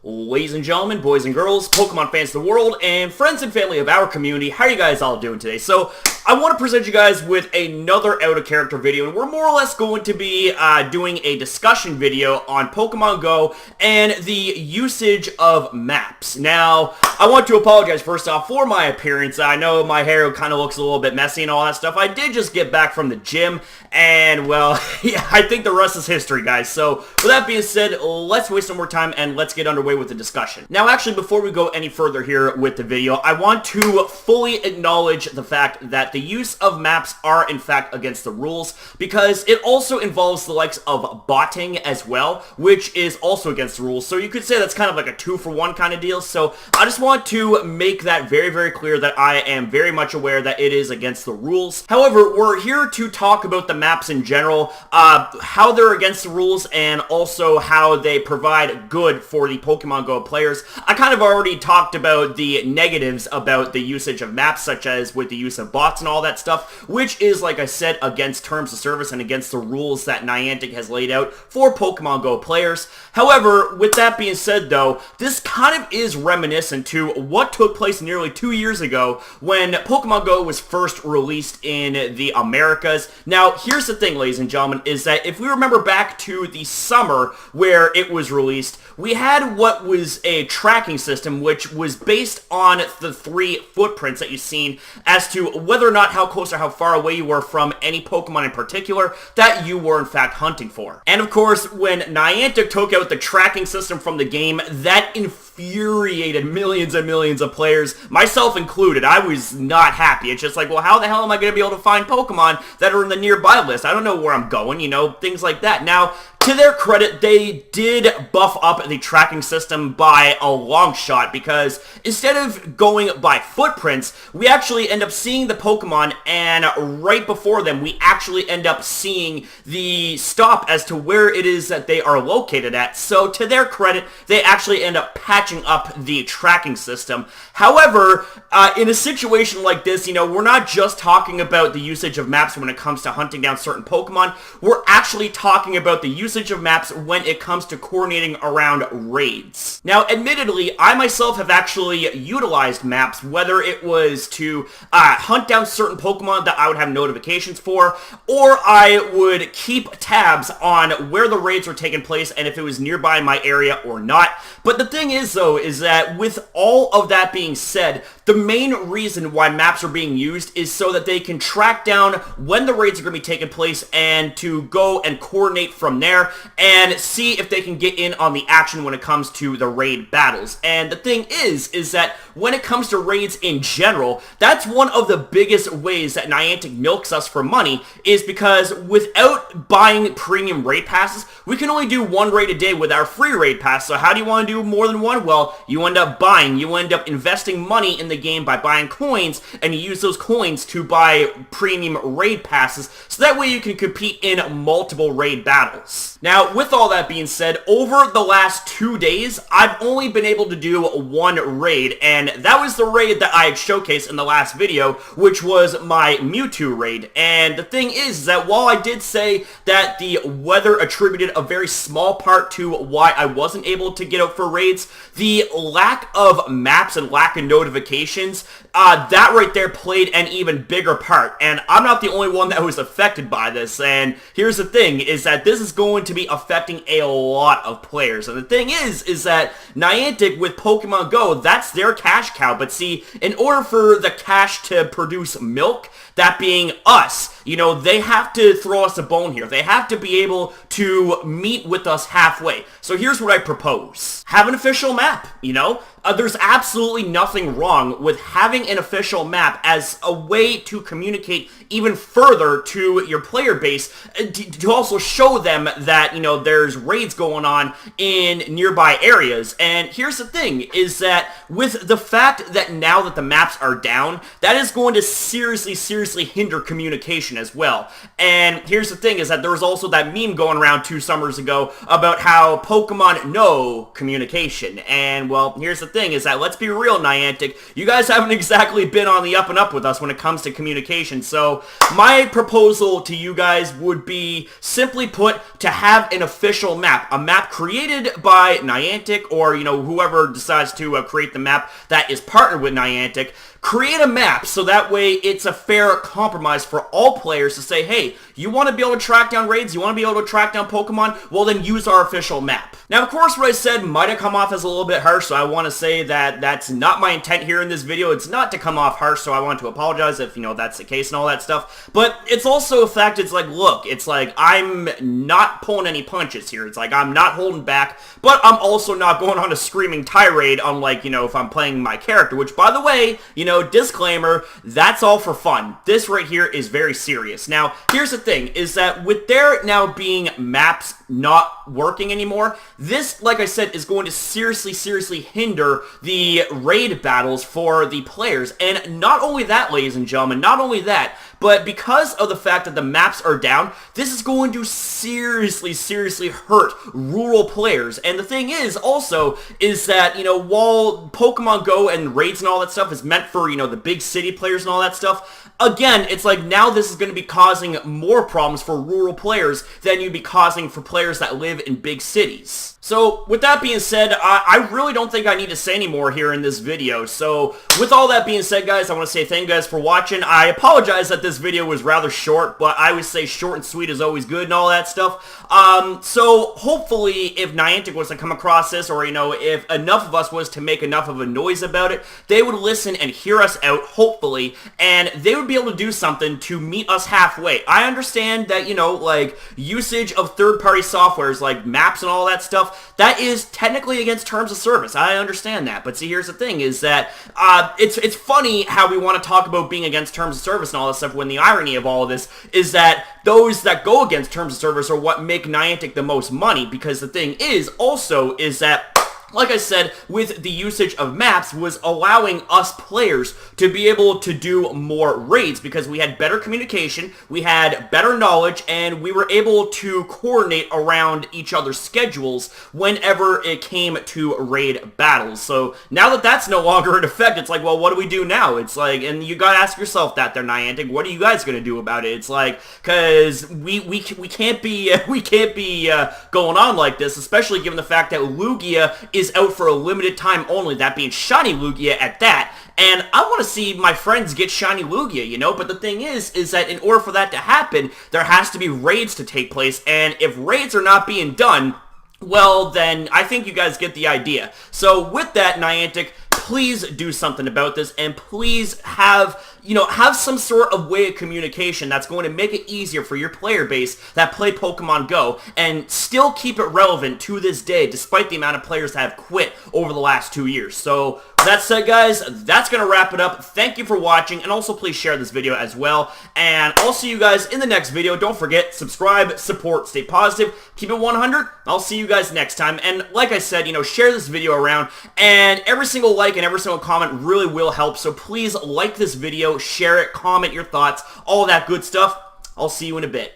Ladies and gentlemen, boys and girls, Pokemon fans of the world, and friends and family of our community, how are you guys all doing today? So, I want to present you guys with another out-of-character video, and we're more or less going to be doing a discussion video on Pokemon Go and the usage of maps. Now, I want to apologize first off for my appearance. I know my hair kind of looks a little bit messy and all that stuff. I did just get back from the gym, and well, yeah, I think the rest is history, guys. So, with that being said, let's waste no more time and let's get underway with the discussion. Now, actually, before we go any further here with the video, I want to fully acknowledge the fact that the use of maps are, in fact, against the rules, because it also involves the likes of botting as well, which is also against the rules. So you could say that's kind of like a 2-for-1 kind of deal. So I just want to make that very, very clear that I am very much aware that it is against the rules. However, we're here to talk about the maps in general, how they're against the rules, and also how they provide good for the Pokemon Go players. I kind of already talked about the negatives about the usage of maps, such as with the use of bots and all that stuff, which is, like I said, against terms of service and against the rules that Niantic has laid out for Pokemon Go players. However, with that being said, though, this kind of is reminiscent to what took place nearly 2 years ago when Pokemon Go was first released in the Americas. Now, here's the thing, ladies and gentlemen, is that if we remember back to the summer where it was released, we had what was a tracking system which was based on the 3 footprints that you've seen as to whether or not how close or how far away you were from any Pokemon in particular that you were in fact hunting for. And of course, when Niantic took out the tracking system from the game, that infuriated millions and millions of players, myself included. I was not happy. It's just like, well, how the hell am I going to be able to find Pokemon that are in the nearby list? I don't know where I'm going, you know, things like that. Now, to their credit, they did buff up the tracking system by a long shot, because instead of going by footprints, we actually end up seeing the Pokemon, and right before them, we actually end up seeing the stop as to where it is that they are located at. So to their credit, they actually end up patching up the tracking system. However, in a situation like this, you know, we're not just talking about the usage of maps when it comes to hunting down certain Pokemon. We're actually talking about the usage of maps when it comes to coordinating around raids. Now, admittedly, I myself have actually utilized maps, whether it was to hunt down certain Pokemon that I would have notifications for, or I would keep tabs on where the raids were taking place and if it was nearby my area or not. But the thing is, though, is that with all of that being said, the main reason why maps are being used is so that they can track down when the raids are going to be taking place and to go and coordinate from there and see if they can get in on the action when it comes to the raid battles. And the thing is that when it comes to raids in general, that's one of the biggest ways that Niantic milks us for money, is because without buying premium raid passes, we can only do 1 raid a day with our free raid pass. So how do you want to do more than one? Well, you end up buying, you end up investing money in the game by buying coins, and you use those coins to buy premium raid passes, so that way you can compete in multiple raid battles. Now, with all that being said, over the last 2 days, I've only been able to do 1 raid, and that was the raid that I had showcased in the last video, which was my Mewtwo raid. And the thing is that while I did say that the weather attributed a very small part to why I wasn't able to get out for raids, the lack of maps and lack of notifications, that right there played an even bigger part. And I'm not the only one that was affected by this. And here's the thing, is that this is going to be affecting a lot of players. And the thing is that Niantic with Pokemon Go, that's their cash cow. But see, in order for the cash to produce milk, that being us, you know, they have to throw us a bone here. They have to be able to meet with us halfway. So here's what I propose. Have an official map, you know? There's absolutely nothing wrong with having an official map as a way to communicate even further to your player base, to also show them that, you know, there's raids going on in nearby areas. And here's the thing, is that with the fact that now that the maps are down, that is going to seriously hinder communication as well. And here's the thing, is that there's also that meme going around 2 summers ago about how Pokemon know communication. And, well, here's the thing, is that, let's be real, Niantic, you guys haven't exactly been on the up and up with us when it comes to communication. So, my proposal to you guys would be, simply put, to have an official map. A map created by Niantic, or, you know, whoever decides to create the map that is partnered with Niantic. Create a map so that way it's a fair compromise for all players to say, hey, you want to be able to track down raids, you want to be able to track down Pokemon, well then use our official map. Now, of course, what I said might have come off as a little bit harsh, so I want to say that that's not my intent here in this video. It's not to come off harsh, so I want to apologize if, you know, that's the case and all that stuff. But it's also a fact, it's like, look, it's like, I'm not pulling any punches here. It's like, I'm not holding back, but I'm also not going on a screaming tirade, unlike, you know, if I'm playing my character, which, by the way, you know, disclaimer, that's all for fun. This right here is very serious. Now, here's the thing, is that with there now being maps not working anymore, this, like I said, is going to seriously hinder the raid battles for the players. And not only that, ladies and gentlemen, not only that, but because of the fact that the maps are down, this is going to seriously hurt rural players. And the thing is, also, is that, you know, while Pokemon Go and raids and all that stuff is meant for, you know, the big city players and all that stuff, again, it's like now this is going to be causing more problems for rural players than you'd be causing for players that live in big cities. So, with that being said, I really don't think I need to say any more here in this video. So, with all that being said, guys, I want to say thank you guys for watching. I apologize that this video was rather short, but I always say short and sweet is always good and all that stuff. So, hopefully, if Niantic was to come across this, or, you know, if enough of us was to make enough of a noise about it, they would listen and hear us out, hopefully, and they would be able to do something to meet us halfway. I understand that, you know, like, usage of third-party softwares like maps and all that stuff, that is technically against terms of service. I understand that. But see, here's the thing, is that it's funny how we want to talk about being against terms of service and all this stuff, when the irony of all of this is that those that go against terms of service are what make Niantic the most money, because the thing is, also, is that, like I said, with the usage of maps was allowing us players to be able to do more raids, because we had better communication, we had better knowledge, and we were able to coordinate around each other's schedules whenever it came to raid battles. So now that that's no longer in effect, it's like, well, what do we do now? It's like, and you gotta ask yourself that there, Niantic, what are you guys gonna do about it? It's like, cause we can't be going on like this, especially given the fact that Lugia is out for a limited time only, that being shiny Lugia at that, and I want to see my friends get shiny Lugia, you know, but the thing is that in order for that to happen, there has to be raids to take place, and if raids are not being done, well, then I think you guys get the idea. So with that, Niantic, please do something about this, and please have some sort of way of communication that's going to make it easier for your player base that play Pokemon Go, and still keep it relevant to this day, despite the amount of players that have quit over the last 2 years. So, with that said, guys, that's going to wrap it up. Thank you for watching, and also please share this video as well, and I'll see you guys in the next video. Don't forget, subscribe, support, stay positive, keep it 100. I'll see you guys next time, and like I said, you know, share this video around, and every single like and every single comment really will help, so please like this video, share it, comment your thoughts, all that good stuff. I'll see you in a bit.